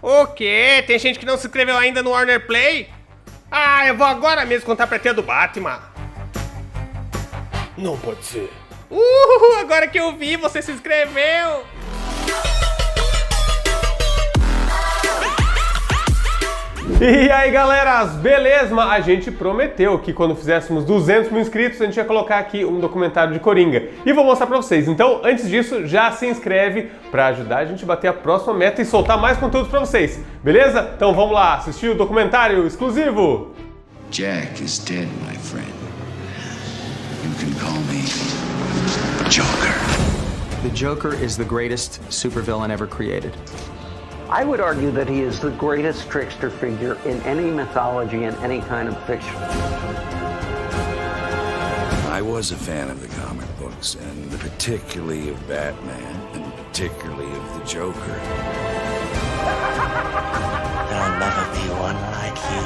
O quê? Tem gente que não se inscreveu ainda no Warner Play? Ah, eu vou agora mesmo contar pra tia do Batman. Não pode ser. Agora que eu vi, você se inscreveu. E aí galera, beleza? A gente prometeu que quando fizéssemos 200 mil inscritos a gente ia colocar aqui um documentário de Coringa. E vou mostrar pra vocês. Então, antes disso, já se inscreve pra ajudar a gente a bater a próxima meta e soltar mais conteúdo pra vocês. Beleza? Então vamos lá, assistir o documentário exclusivo. Jack is dead, my friend. You can call me Joker. The Joker is the greatest supervillain ever created. I would argue that he is the greatest trickster figure in any mythology and any kind of fiction. I was a fan of the comic books, and particularly of Batman, and particularly of the Joker. There'll never be one like you.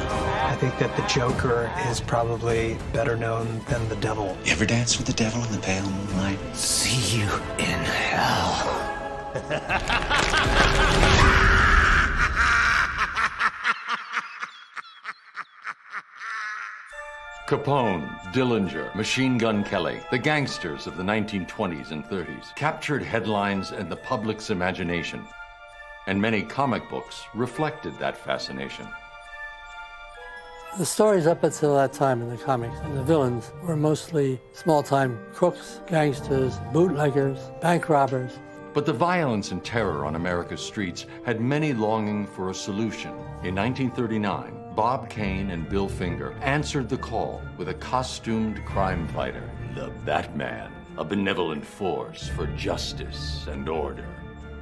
I think that the Joker is probably better known than the devil. You ever dance with the devil in the pale moonlight? See you in hell. Capone, Dillinger, Machine Gun Kelly, the gangsters of the 1920s and 30s, captured headlines and the public's imagination. And many comic books reflected that fascination. The stories up until that time in the comics, and the villains were mostly small-time crooks, gangsters, bootleggers, bank robbers. But the violence and terror on America's streets had many longing for a solution. In 1939, Bob Kane and Bill Finger answered the call with a costumed crime fighter, the Batman, a benevolent force for justice and order.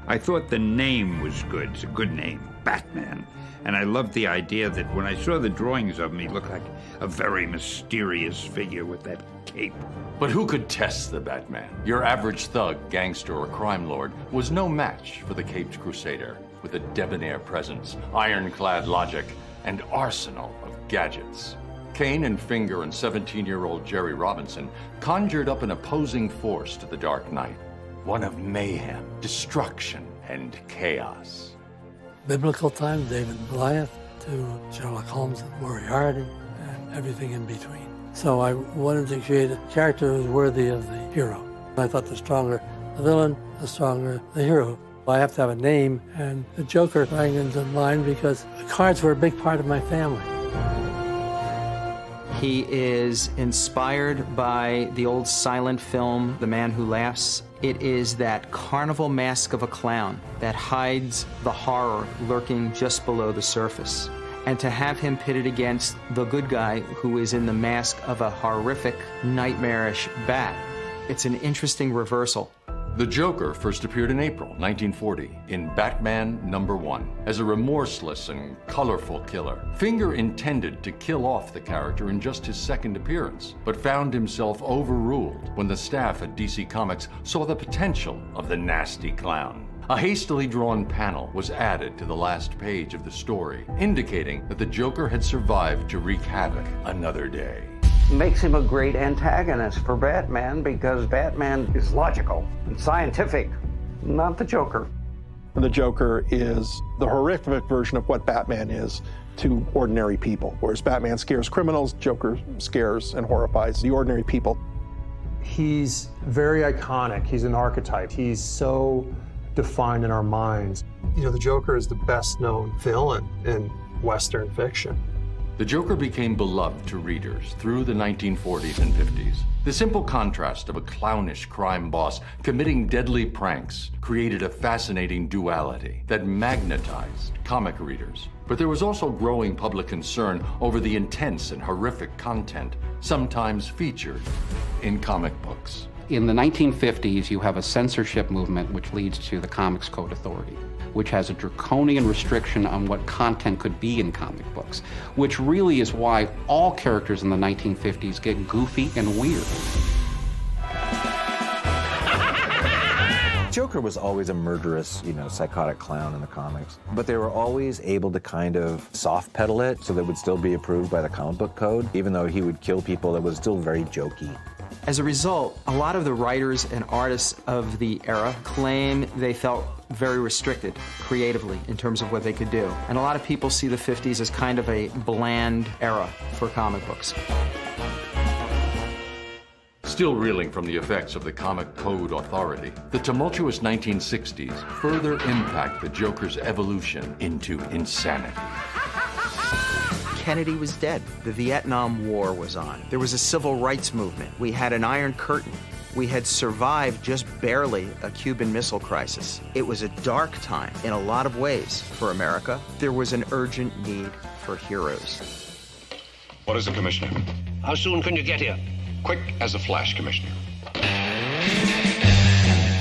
I thought the name was good. It's a good name, Batman. And I loved the idea that when I saw the drawings of him, he looked like a very mysterious figure with that cape. But who could test the Batman? Your average thug, gangster, or crime lord was no match for the caped crusader, with a debonair presence, ironclad logic, and arsenal of gadgets. Kane and Finger and 17-year-old Jerry Robinson conjured up an opposing force to the Dark Knight, one of mayhem, destruction, and chaos. Biblical times, David and Goliath, to Sherlock Holmes and Moriarty, and everything in between. So I wanted to create a character who was worthy of the hero. I thought the stronger the villain, the stronger the hero. I have to have a name, and the Joker rang into mind because the cards were a big part of my family. He is inspired by the old silent film, The Man Who Laughs. It is that carnival mask of a clown that hides the horror lurking just below the surface. And to have him pitted against the good guy who is in the mask of a horrific, nightmarish bat, it's an interesting reversal. The Joker first appeared in April 1940 in Batman #1 as a remorseless and colorful killer. Finger intended to kill off the character in just his second appearance, but found himself overruled when the staff at DC Comics saw the potential of the nasty clown. A hastily drawn panel was added to the last page of the story, indicating that the Joker had survived to wreak havoc another day. Makes him a great antagonist for Batman because Batman is logical and scientific, not the Joker. The Joker is the horrific version of what Batman is to ordinary people. Whereas Batman scares criminals, Joker scares and horrifies the ordinary people. He's very iconic. He's an archetype. He's so defined in our minds. You know, the Joker is the best known villain in Western fiction. The Joker became beloved to readers through the 1940s and 50s. The simple contrast of a clownish crime boss committing deadly pranks created a fascinating duality that magnetized comic readers. But there was also growing public concern over the intense and horrific content sometimes featured in comic books. In the 1950s, you have a censorship movement which leads to the Comics Code Authority, which has a draconian restriction on what content could be in comic books, which really is why all characters in the 1950s get goofy and weird. Joker was always a murderous, psychotic clown in the comics, but they were always able to kind of soft pedal it so that it would still be approved by the comic book code, even though he would kill people that was still very jokey. As a result, a lot of the writers and artists of the era claim they felt very restricted creatively in terms of what they could do. And a lot of people see the 50s as kind of a bland era for comic books. Still reeling from the effects of the comic code authority, the tumultuous 1960s further impact the Joker's evolution into insanity. Kennedy was dead. The Vietnam War was on. There was a civil rights movement. We had an Iron Curtain. We had survived just barely a Cuban Missile Crisis. It was a dark time in a lot of ways for America. There was an urgent need for heroes. What is it, Commissioner? How soon can you get here? Quick as a flash, Commissioner.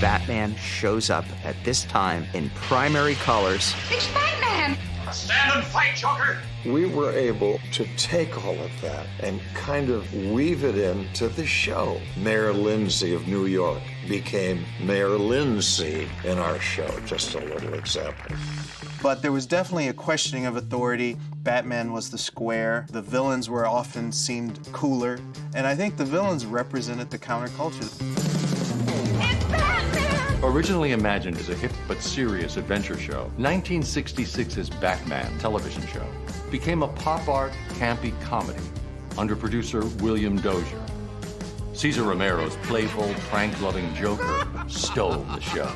Batman shows up at this time in primary colors. It's Batman! Stand and fight, Joker! We were able to take all of that and kind of weave it into the show. Mayor Lindsay of New York became Mayor Lindsay in our show, just a little example. But there was definitely a questioning of authority. Batman was the square. The villains were often seemed cooler. And I think the villains represented the counterculture. Originally imagined as a hip but serious adventure show, 1966's Batman television show became a pop art, campy comedy under producer William Dozier. Cesar Romero's playful, prank-loving Joker stole the show.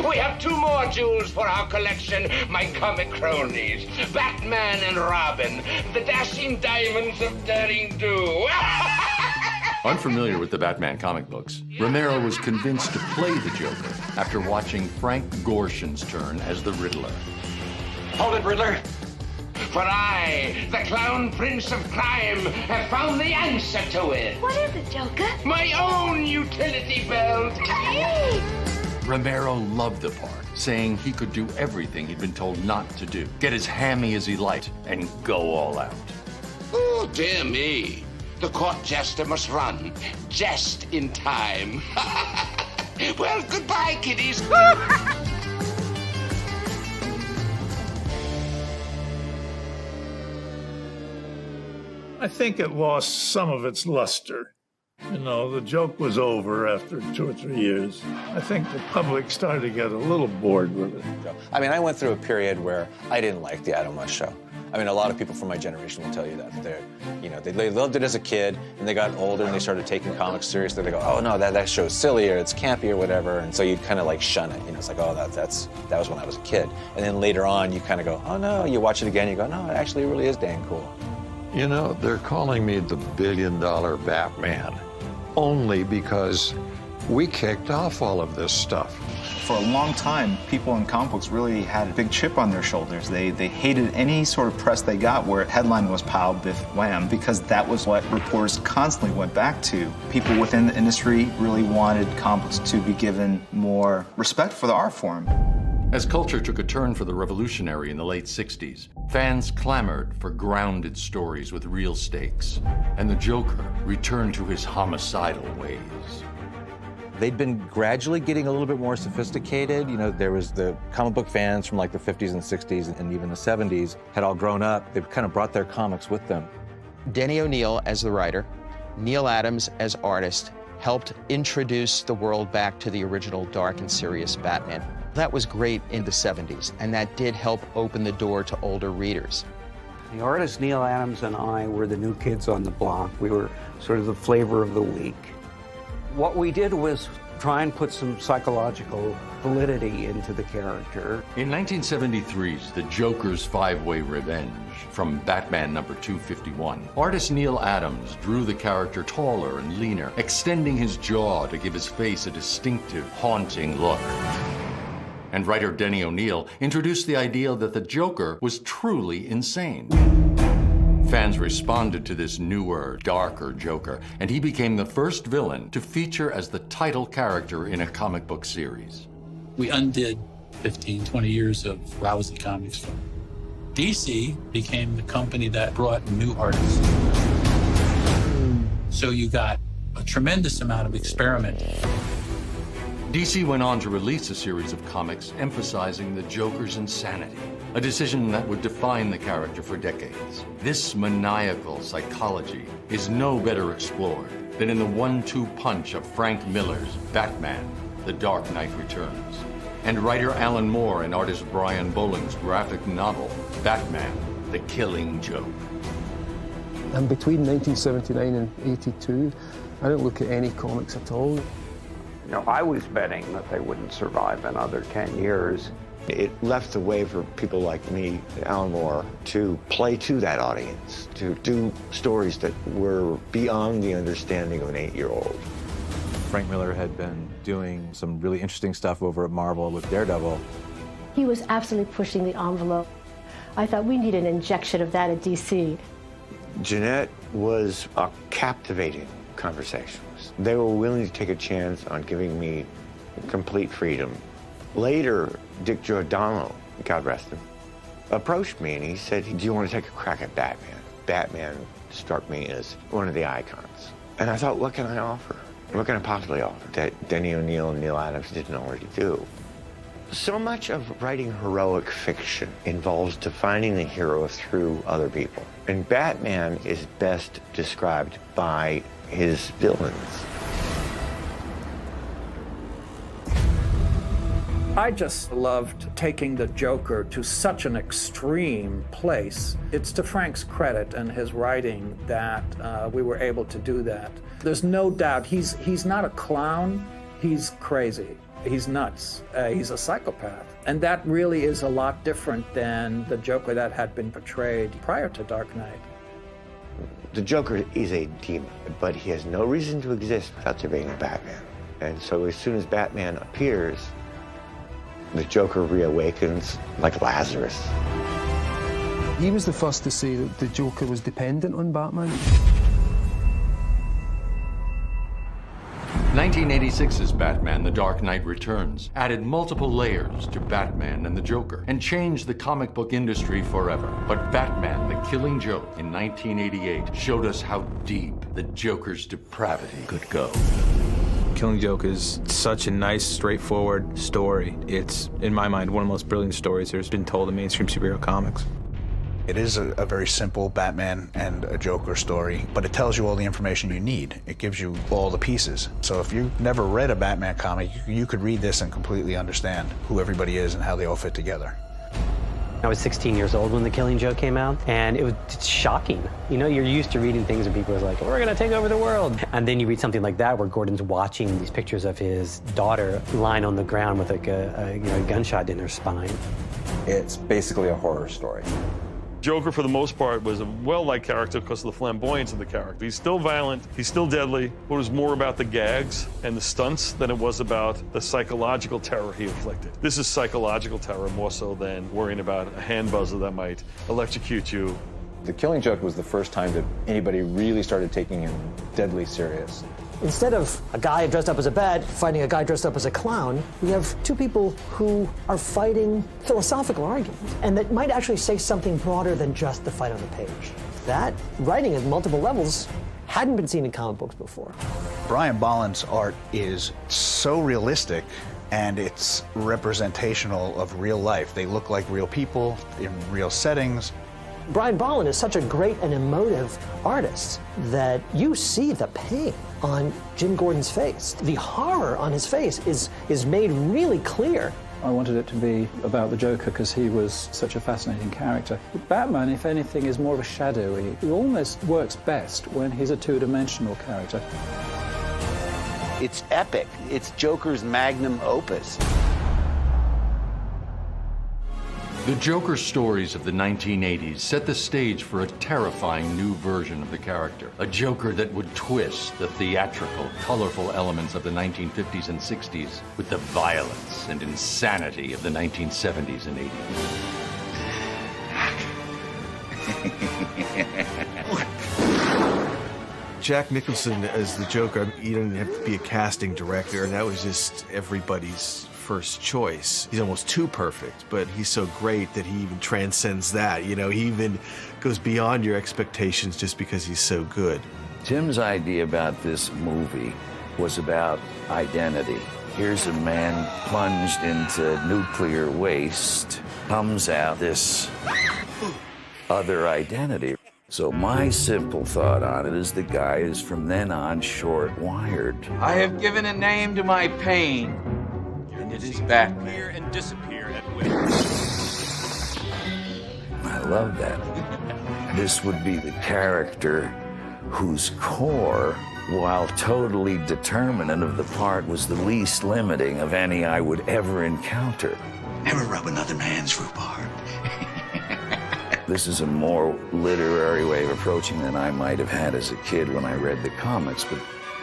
We have 2 more jewels for our collection, my comic cronies. Batman and Robin, the dashing diamonds of daring do. Unfamiliar with the Batman comic books, Romero was convinced to play the Joker after watching Frank Gorshin's turn as the Riddler. Hold it, Riddler. For I, the Clown Prince of Crime, have found the answer to it. What is it, Joker? My own utility belt. Romero loved the part, saying he could do everything he'd been told not to do, get as hammy as he liked, and go all out. Oh, dear me. The court jester must run, just in time. Well, goodbye, kiddies. I think it lost some of its luster. You know, the joke was over after 2 or 3 years. I think the public started to get a little bored with it. I mean, I went through a period where I didn't like the Adam West show. I mean, a lot of people from my generation will tell you that. They loved it as a kid, and they got older and they started taking comics seriously. They go, oh no, that show's silly or it's campy or whatever, and so you'd kind of like shun it. You know, it's like, oh, that was when I was a kid. And then later on, you kind of go, oh no, you watch it again, you go, no, it actually really is dang cool. You know, they're calling me the $1 billion Batman only because we kicked off all of this stuff. For a long time, people in comic books really had a big chip on their shoulders. They hated any sort of press they got where headline was pow, biff, wham, because that was what reporters constantly went back to. People within the industry really wanted comics to be given more respect for the art form. As culture took a turn for the revolutionary in the late 60s, fans clamored for grounded stories with real stakes, and the Joker returned to his homicidal ways. They'd been gradually getting a little bit more sophisticated. You know, there was the comic book fans from like the 50s and 60s and even the 70s had all grown up. They've kind of brought their comics with them. Denny O'Neil as the writer, Neil Adams as artist, helped introduce the world back to the original dark and serious Batman. That was great in the 70s, and that did help open the door to older readers. The artist Neil Adams and I were the new kids on the block. We were sort of the flavor of the week. What we did was try and put some psychological validity into the character. In 1973's The Joker's Five-Way Revenge, from Batman number 251, artist Neil Adams drew the character taller and leaner, extending his jaw to give his face a distinctive, haunting look. And writer Denny O'Neil introduced the idea that the Joker was truly insane. Fans responded to this newer, darker Joker, and he became the first villain to feature as the title character in a comic book series. We undid 15, 20 years of lousy comics. DC became the company that brought new artists. So you got a tremendous amount of experimenting. DC went on to release a series of comics emphasizing the Joker's insanity. a decision that would define the character for decades. This maniacal psychology is no better explored than in the 1-2 punch of Frank Miller's Batman, The Dark Knight Returns, and writer Alan Moore and artist Brian Bowling's graphic novel, Batman, The Killing Joke. And between 1979 and 82, I didn't look at any comics at all. You know, I was betting that they wouldn't survive another 10 years. It left the way for people like me, Alan Moore, to play to that audience, to do stories that were beyond the understanding of an 8-year-old. Frank Miller had been doing some really interesting stuff over at Marvel with Daredevil. He was absolutely pushing the envelope. I thought we need an injection of that at DC. Jeanette was a captivating conversationalist. They were willing to take a chance on giving me complete freedom. Later, Dick Giordano, God rest him, approached me and he said, do you want to take a crack at Batman? Batman struck me as one of the icons. And I thought, what can I offer? What can I possibly offer that Denny O'Neil and Neil Adams didn't already do? So much of writing heroic fiction involves defining the hero through other people. And Batman is best described by his villains. I just loved taking the Joker to such an extreme place. It's to Frank's credit and his writing that we were able to do that. There's no doubt he's not a clown, he's crazy. He's nuts. He's a psychopath. And that really is a lot different than the Joker that had been portrayed prior to Dark Knight. The Joker is a demon, but he has no reason to exist without there being a Batman. And so as soon as Batman appears, the Joker reawakens like Lazarus. He was the first to say that the Joker was dependent on Batman. 1986's Batman, The Dark Knight Returns added multiple layers to Batman and the Joker and changed the comic book industry forever. But Batman, The Killing Joke in 1988 showed us how deep the Joker's depravity could go. Killing Joke is such a nice, straightforward story. It's, in my mind, one of the most brilliant stories there's been told in mainstream superhero comics. It is a very simple Batman and a Joker story, but it tells you all the information you need. It gives you all the pieces. So if you've never read a Batman comic, you could read this and completely understand who everybody is and how they all fit together. I was 16 years old when The Killing Joke came out, and it's shocking. You know, you're used to reading things and people are like, we're gonna take over the world. And then you read something like that where Gordon's watching these pictures of his daughter lying on the ground with like a gunshot in her spine. It's basically a horror story. Joker, for the most part, was a well-liked character because of the flamboyance of the character. He's still violent, he's still deadly, but it was more about the gags and the stunts than it was about the psychological terror he inflicted. This is psychological terror more so than worrying about a hand buzzer that might electrocute you. The Killing Joke was the first time that anybody really started taking him deadly serious. Instead of a guy dressed up as a bat fighting a guy dressed up as a clown, we have two people who are fighting philosophical arguments, and that might actually say something broader than just the fight on the page. That writing at multiple levels hadn't been seen in comic books before. Brian Bolland's art is so realistic, and it's representational of real life. They look like real people in real settings. Brian Bolland is such a great and emotive artist that you see the pain on Jim Gordon's face. The horror on his face is made really clear. I wanted it to be about the Joker because he was such a fascinating character. Batman, if anything, is more of a shadowy. He almost works best when he's a two-dimensional character. It's epic. It's Joker's magnum opus. The Joker stories of the 1980s set the stage for a terrifying new version of the character. A Joker that would twist the theatrical, colorful elements of the 1950s and 60s with the violence and insanity of the 1970s and 80s. Jack Nicholson as the Joker, you don't have to be a casting director, and that was just everybody's first choice. He's almost too perfect, but he's so great that he even transcends that. You know, he even goes beyond your expectations just because he's so good. Tim's idea about this movie was about identity. Here's a man plunged into nuclear waste comes out this other identity. So my simple thought on it is the guy is from then on short-wired. I have given a name to my pain, and it is back. Appear and disappear at will. I love that. This would be the character whose core, while totally determinant of the part, was the least limiting of any I would ever encounter. Never rub another man's rhubarb. This is a more literary way of approaching than I might have had as a kid when I read the comics, but,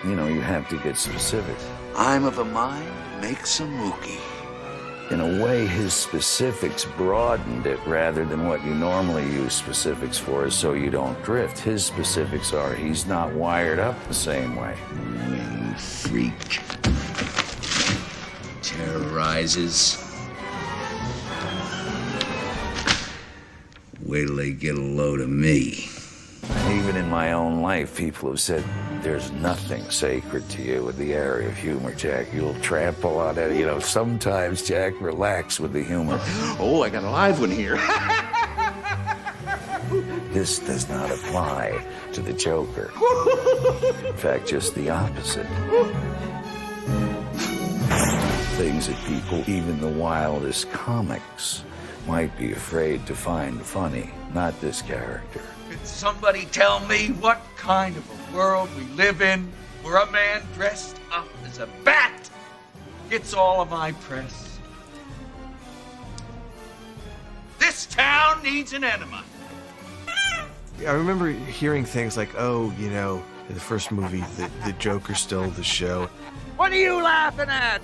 you know, you have to get specific. I'm of a mind, make some mookie. In a way, his specifics broadened it rather than what you normally use specifics for, is so you don't drift. His specifics are he's not wired up the same way. You freak. Terrorizes. Wait till they get a load of me. Even in my own life, people have said, there's nothing sacred to you with the area of humor, Jack. You'll trample on it. You know, sometimes, Jack, relax with the humor. Oh, I got a live one here. This does not apply to the Joker. In fact, just the opposite. Things that people, even the wildest comics, might be afraid to find funny. Not this character. Could somebody tell me what kind of a world we live in where a man dressed up as a bat gets all of my press? This town needs an enema. I remember hearing things like, oh, you know, in the first movie, the Joker stole the show. What are you laughing at?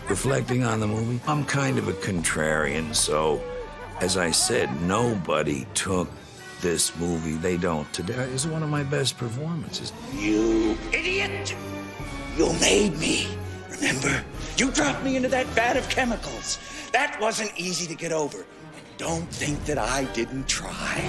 Reflecting on the movie, I'm kind of a contrarian, so, as I said, nobody took this movie. They don't today. It's one of my best performances. You idiot! You made me. Remember? You dropped me into that vat of chemicals. That wasn't easy to get over. And don't think that I didn't try.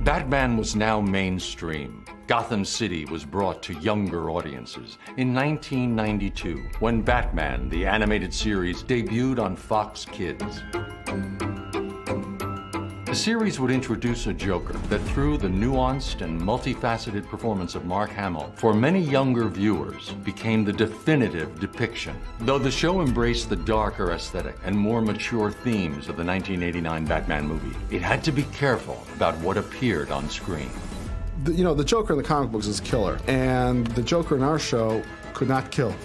Batman was now mainstream. Gotham City was brought to younger audiences in 1992, when Batman, the animated series, debuted on Fox Kids. The series would introduce a Joker that, through the nuanced and multifaceted performance of Mark Hamill, for many younger viewers, became the definitive depiction. Though the show embraced the darker aesthetic and more mature themes of the 1989 Batman movie, it had to be careful about what appeared on screen. You know, the Joker in the comic books is killer, and the Joker in our show could not kill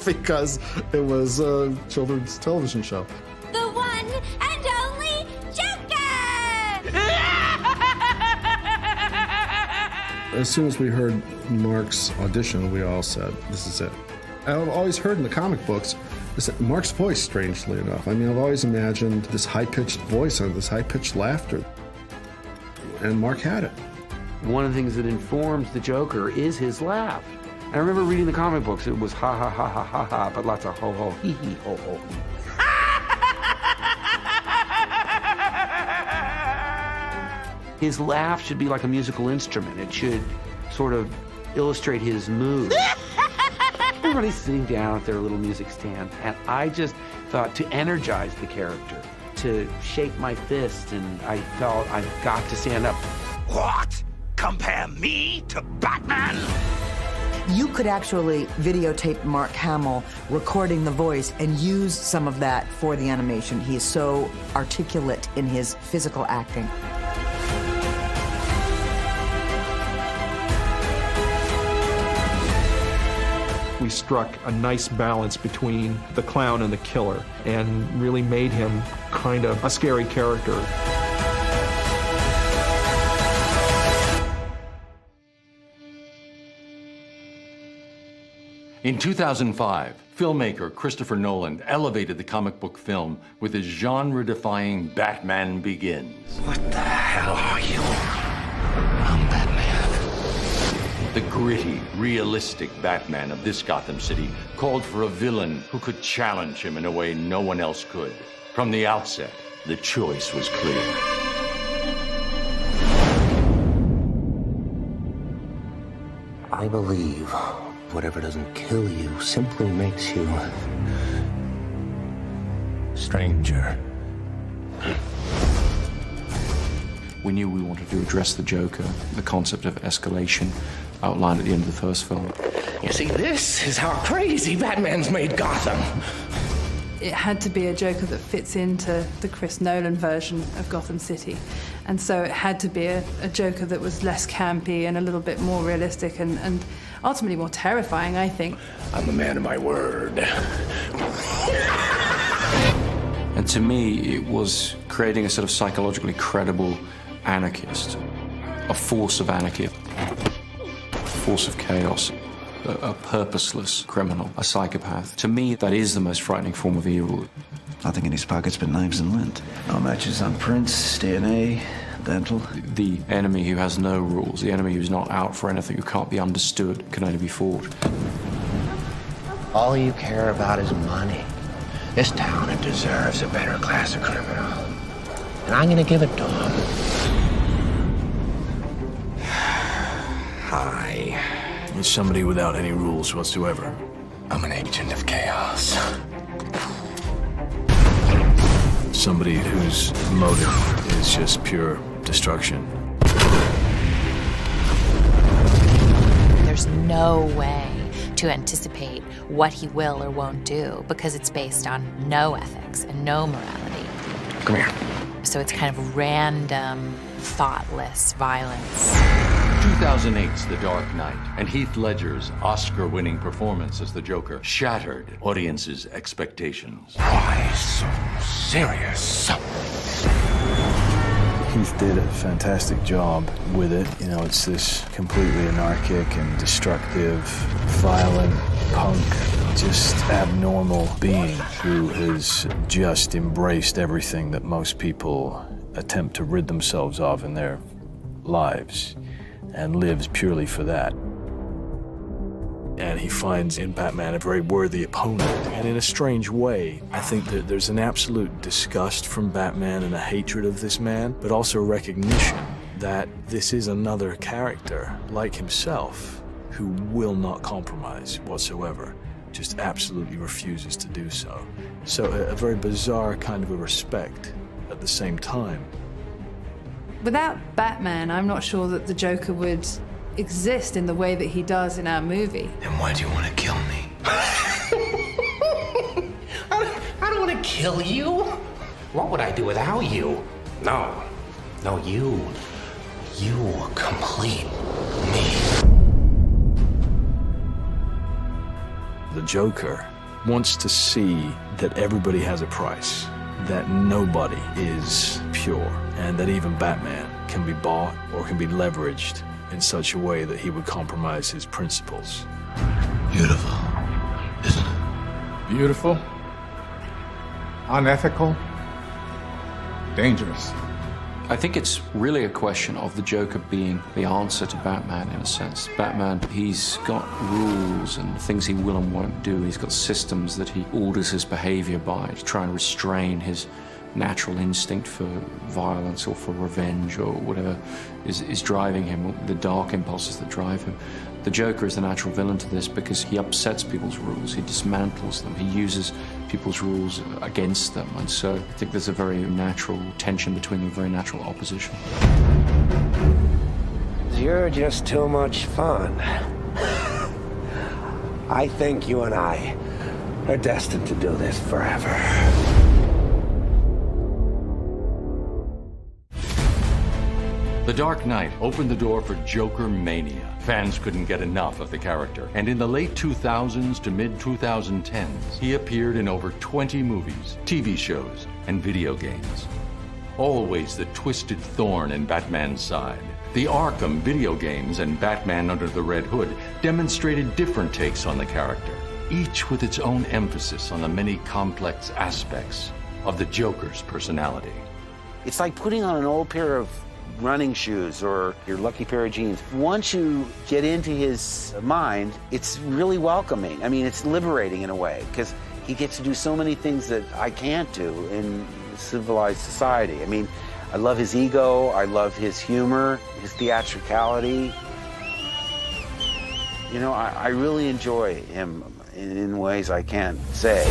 because it was a children's television show. The one and only Joker! As soon as we heard Mark's audition, we all said, this is it. I've always heard in the comic books is that Mark's voice, strangely enough. I mean, I've always imagined this high-pitched voice and this high-pitched laughter, and Mark had it. One of the things that informs the Joker is his laugh. I remember reading the comic books, it was ha ha ha ha ha ha, but lots of ho ho hee hee ho ho. His laugh should be like a musical instrument. It should sort of illustrate his mood. Everybody's sitting down at their little music stand, and I just thought to energize the character, to shake my fist, and I felt I've got to stand up. What? Compare me to Batman? You could actually videotape Mark Hamill recording the voice and use some of that for the animation. He is so articulate in his physical acting. We struck a nice balance between the clown and the killer and really made him kind of a scary character. In 2005, filmmaker Christopher Nolan elevated the comic book film with his genre-defying Batman Begins. What the hell are you? I'm Batman. The gritty, realistic Batman of this Gotham City called for a villain who could challenge him in a way no one else could. From the outset, the choice was clear. I believe Whatever doesn't kill you simply makes you stranger. We knew we wanted to address the Joker, the concept of escalation outlined at the end of the first film. You see, this is how crazy Batman's made Gotham. It had to be a Joker that fits into the Chris Nolan version of Gotham City. And so it had to be a Joker that was less campy and a little bit more realistic and ultimately more terrifying, I think. I'm a man of my word. And to me, it was creating a sort of psychologically credible anarchist, a force of anarchy, a force of chaos, a purposeless criminal, a psychopath. To me, that is the most frightening form of evil. Nothing in his pockets but knives and lint. No matches on prints, DNA, dental. The enemy who has no rules, the enemy who's not out for anything, who can't be understood, can only be fought. All you care about is money. This town, it deserves a better class of criminal. And I'm gonna give it to him. Hi. You're somebody without any rules whatsoever. I'm an agent of chaos. Somebody whose motive is just pure destruction. There's no way to anticipate what he will or won't do because it's based on no ethics and no morality. Come here. So it's kind of random, thoughtless violence. 2008's The Dark Knight, and Heath Ledger's Oscar-winning performance as the Joker shattered audiences' expectations. Why so serious? Heath did a fantastic job with it. You know, it's this completely anarchic and destructive, violent, punk, just abnormal being who has just embraced everything that most people attempt to rid themselves of in their lives and lives purely for that. And he finds in Batman a very worthy opponent. And in a strange way, I think that there's an absolute disgust from Batman and a hatred of this man, but also a recognition that this is another character like himself who will not compromise whatsoever, just absolutely refuses to do so. So a very bizarre kind of a respect at the same time. Without Batman, I'm not sure that the Joker would exist in the way that he does in our movie. Then why do you want to kill me? I don't want to kill you. What would I do without you? No, you complete me. The Joker wants to see that everybody has a price, that nobody is pure, and that even Batman can be bought or can be leveraged in such a way that he would compromise his principles. Beautiful, isn't it? Beautiful, unethical, dangerous. I think it's really a question of the Joker being the answer to Batman, in a sense. Batman, he's got rules and things he will and won't do. He's got systems that he orders his behavior by to try and restrain his natural instinct for violence or for revenge or whatever is driving him, the dark impulses that drive him. The Joker is the natural villain to this because he upsets people's rules, he dismantles them, he uses people's rules against them, and so I think there's a very natural tension between them, a very natural opposition. You're just too much fun. I think you and I are destined to do this forever. The Dark Knight opened the door for Joker mania. Fans couldn't get enough of the character. And in the late 2000s to mid-2010s, he appeared in over 20 movies, TV shows, and video games. Always the twisted thorn in Batman's side. The Arkham video games and Batman Under the Red Hood demonstrated different takes on the character, each with its own emphasis on the many complex aspects of the Joker's personality. It's like putting on an old pair of running shoes or your lucky pair of jeans. Once you get into his mind, it's really welcoming. I mean, it's liberating in a way, because he gets to do so many things that I can't do in civilized society. I mean, I love his ego, I love his humor, his theatricality. You know, I really enjoy him in ways I can't say.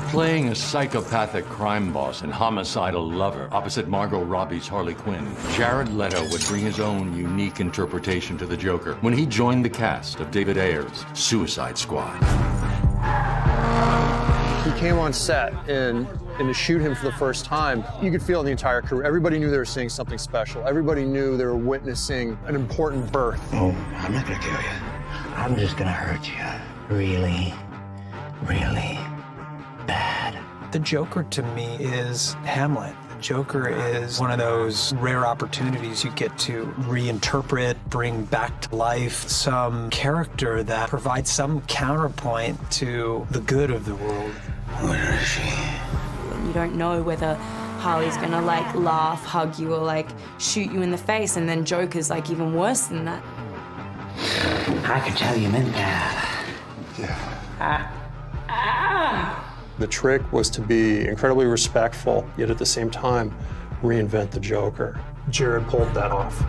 Playing a psychopathic crime boss and homicidal lover opposite Margot Robbie's Harley Quinn, Jared Leto would bring his own unique interpretation to the Joker when he joined the cast of David Ayer's Suicide Squad. He came on set, and to shoot him for the first time, you could feel in the entire crew. Everybody knew they were seeing something special. Everybody knew they were witnessing an important birth. Oh, I'm not gonna kill you. I'm just gonna hurt you. Really, really bad. The Joker to me is Hamlet. The Joker is one of those rare opportunities you get to reinterpret, bring back to life some character that provides some counterpoint to the good of the world. Where is she? You don't know whether Harley's gonna like laugh, hug you, or like shoot you in the face, and then Joker's like even worse than that. I could tell you meant that. Yeah. The trick was to be incredibly respectful, yet at the same time, reinvent the Joker. Jared pulled that off.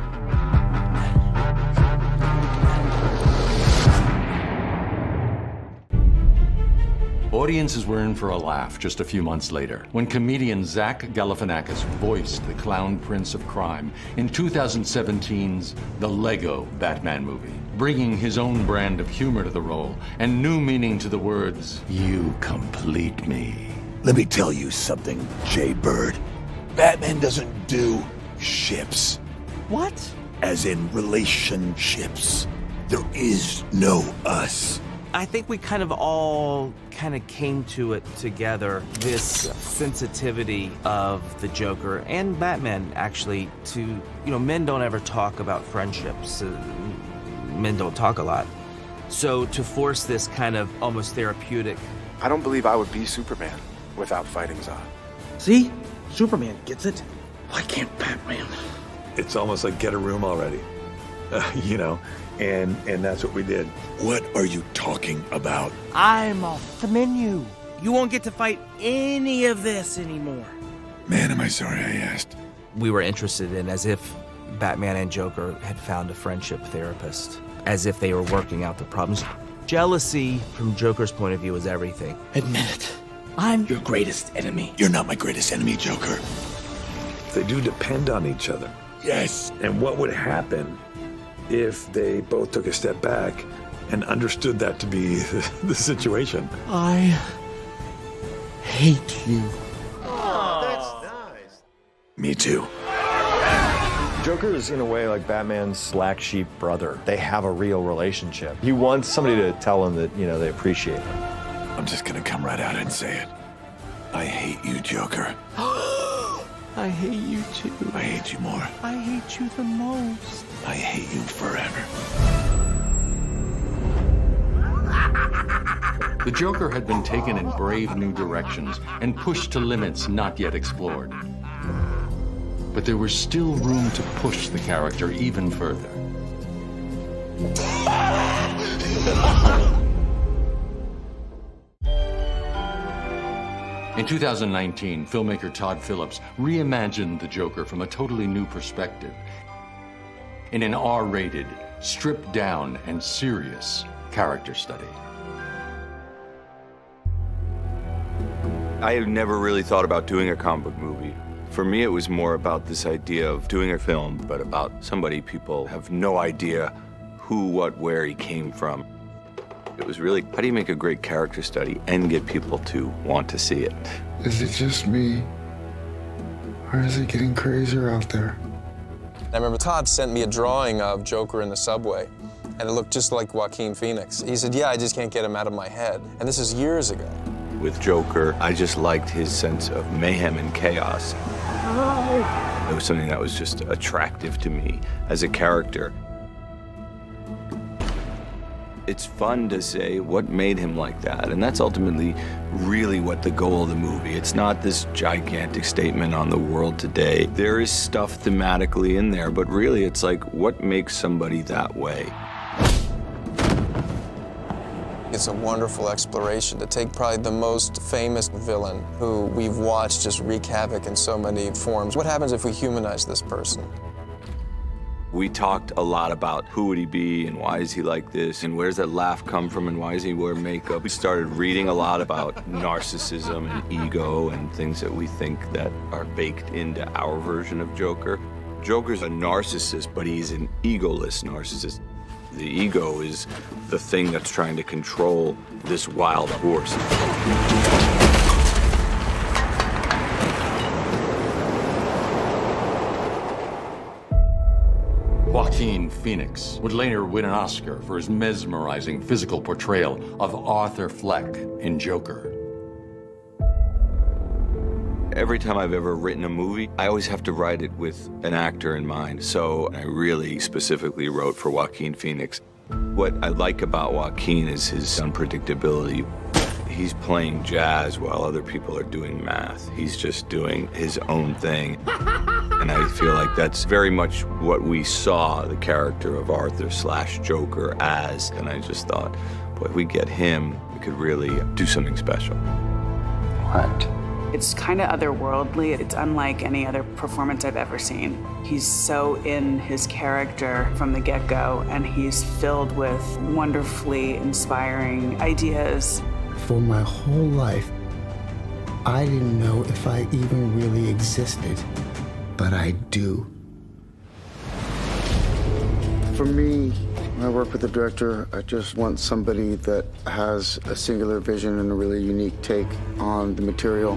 Audiences were in for a laugh just a few months later when comedian Zach Galifianakis voiced the clown prince of crime in 2017's The Lego Batman movie, bringing his own brand of humor to the role and new meaning to the words, "You complete me." Let me tell you something, Jay Bird. Batman doesn't do ships. What? As in relationships. There is no us. I think we kind of all came to it together, this sensitivity of the Joker and Batman, actually, to, men don't ever talk about friendships. Men don't talk a lot. So to force this kind of almost therapeutic. I don't believe I would be Superman without fighting Zod. See? Superman gets it. Why can't Batman? It's almost like get a room already. And that's what we did. What are you talking about? I'm off the menu. You won't get to fight any of this anymore. Man, am I sorry I asked. We were interested in as if Batman and Joker had found a friendship therapist, as if they were working out the problems. Jealousy, from Joker's point of view, is everything. Admit it. I'm your greatest enemy. You're not my greatest enemy, Joker. They do depend on each other. Yes. And what would happen if they both took a step back and understood that to be the situation? I hate you. Oh, that's nice. Me too. Joker is in a way like Batman's black sheep brother. They have a real relationship. He wants somebody to tell him that, they appreciate him. I'm just gonna come right out and say it. I hate you, Joker. I hate you too. I hate you more. I hate you the most. I hate you forever. The Joker had been taken in brave new directions and pushed to limits not yet explored. But there was still room to push the character even further. In 2019, filmmaker Todd Phillips reimagined the Joker from a totally new perspective in an R-rated, stripped-down, and serious character study. I had never really thought about doing a comic book movie. For me, it was more about this idea of doing a film, but about somebody people have no idea who, what, where he came from. It was really, how do you make a great character study and get people to want to see it? Is it just me? Or is it getting crazier out there? I remember Todd sent me a drawing of Joker in the subway, and it looked just like Joaquin Phoenix. He said, yeah, I just can't get him out of my head. And this is years ago. With Joker, I just liked his sense of mayhem and chaos. It was something that was just attractive to me as a character. It's fun to say what made him like that, and that's ultimately really what the goal of the movie. It's not this gigantic statement on the world today. There is stuff thematically in there, but really it's like, what makes somebody that way? It's a wonderful exploration to take probably the most famous villain who we've watched just wreak havoc in so many forms. What happens if we humanize this person? We talked a lot about who would he be and why is he like this and where's that laugh come from and why does he wear makeup. We started reading a lot about narcissism and ego and things that we think that are baked into our version of Joker. Joker's a narcissist, but he's an egoless narcissist. The ego is the thing that's trying to control this wild horse. Joaquin Phoenix would later win an Oscar for his mesmerizing physical portrayal of Arthur Fleck in Joker. Every time I've ever written a movie, I always have to write it with an actor in mind. So I really specifically wrote for Joaquin Phoenix. What I like about Joaquin is his unpredictability. He's playing jazz while other people are doing math. He's just doing his own thing. And I feel like that's very much what we saw the character of Arthur/Joker as. And I just thought, boy, if we get him, we could really do something special. What? It's kind of otherworldly. It's unlike any other performance I've ever seen. He's so in his character from the get-go, and he's filled with wonderfully inspiring ideas. For my whole life, I didn't know if I even really existed, but I do. For me, when I work with a director, I just want somebody that has a singular vision and a really unique take on the material.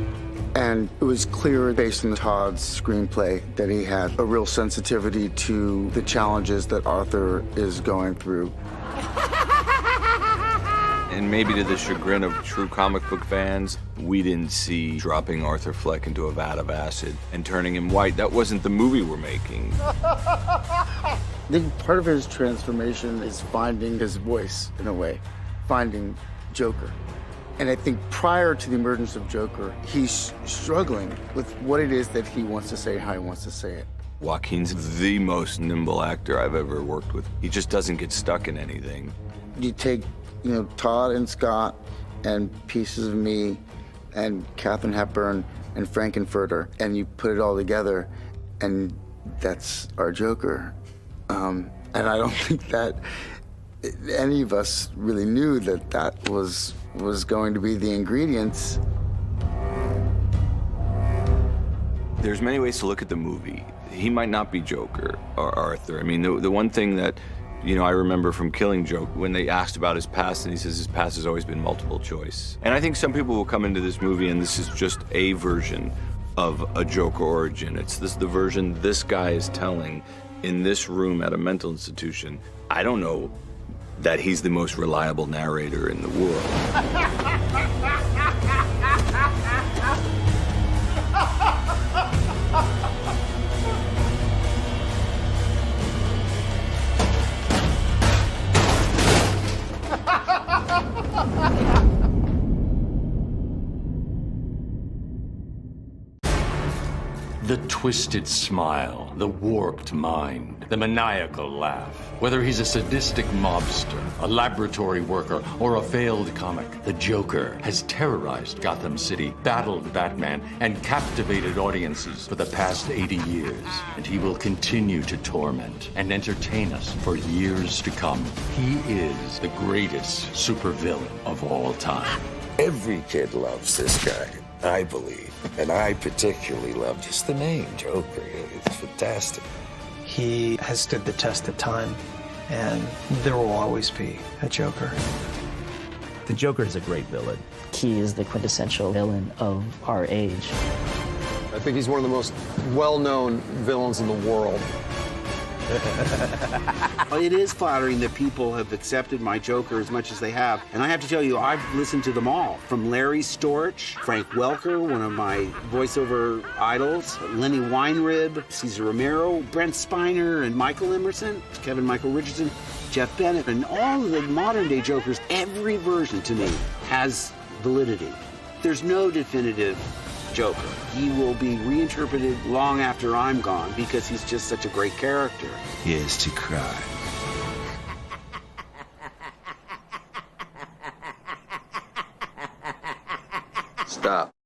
And it was clear based on Todd's screenplay that he had a real sensitivity to the challenges that Arthur is going through. And maybe to the chagrin of true comic book fans, we didn't see dropping Arthur Fleck into a vat of acid and turning him white. That wasn't the movie we're making. I think part of his transformation is finding his voice, in a way, finding Joker. And I think prior to the emergence of Joker, he's struggling with what it is that he wants to say, how he wants to say it. Joaquin's the most nimble actor I've ever worked with. He just doesn't get stuck in anything. You take, Todd and Scott and pieces of me and Katharine Hepburn and Frankenfurter, and you put it all together, and that's our Joker. And I don't think that any of us really knew that that was going to be the ingredients. There's many ways to look at the movie. He might not be Joker or Arthur. I mean, the one thing that, I remember from Killing Joke, when they asked about his past, and he says his past has always been multiple choice. And I think some people will come into this movie and this is just a version of a Joker origin. It's the version this guy is telling in this room at a mental institution. I don't know that he's the most reliable narrator in the world. The twisted smile, the warped mind, the maniacal laugh. Whether he's a sadistic mobster, a laboratory worker, or a failed comic, the Joker has terrorized Gotham City, battled Batman, and captivated audiences for the past 80 years. And he will continue to torment and entertain us for years to come. He is the greatest supervillain of all time. Every kid loves this guy, I believe. And I particularly love just the name, Joker. It's fantastic. He has stood the test of time, and there will always be a Joker. The Joker is a great villain. He is the quintessential villain of our age. I think he's one of the most well-known villains in the world. It is flattering that people have accepted my Joker as much as they have. And I have to tell you, I've listened to them all. From Larry Storch, Frank Welker, one of my voiceover idols, Lenny Weinrib, Cesar Romero, Brent Spiner, and Michael Emerson, Kevin Michael Richardson, Jeff Bennett, and all of the modern-day Jokers. Every version, to me, has validity. There's no definitive Joker. He will be reinterpreted long after I'm gone because he's just such a great character. Here's to cry. Stop.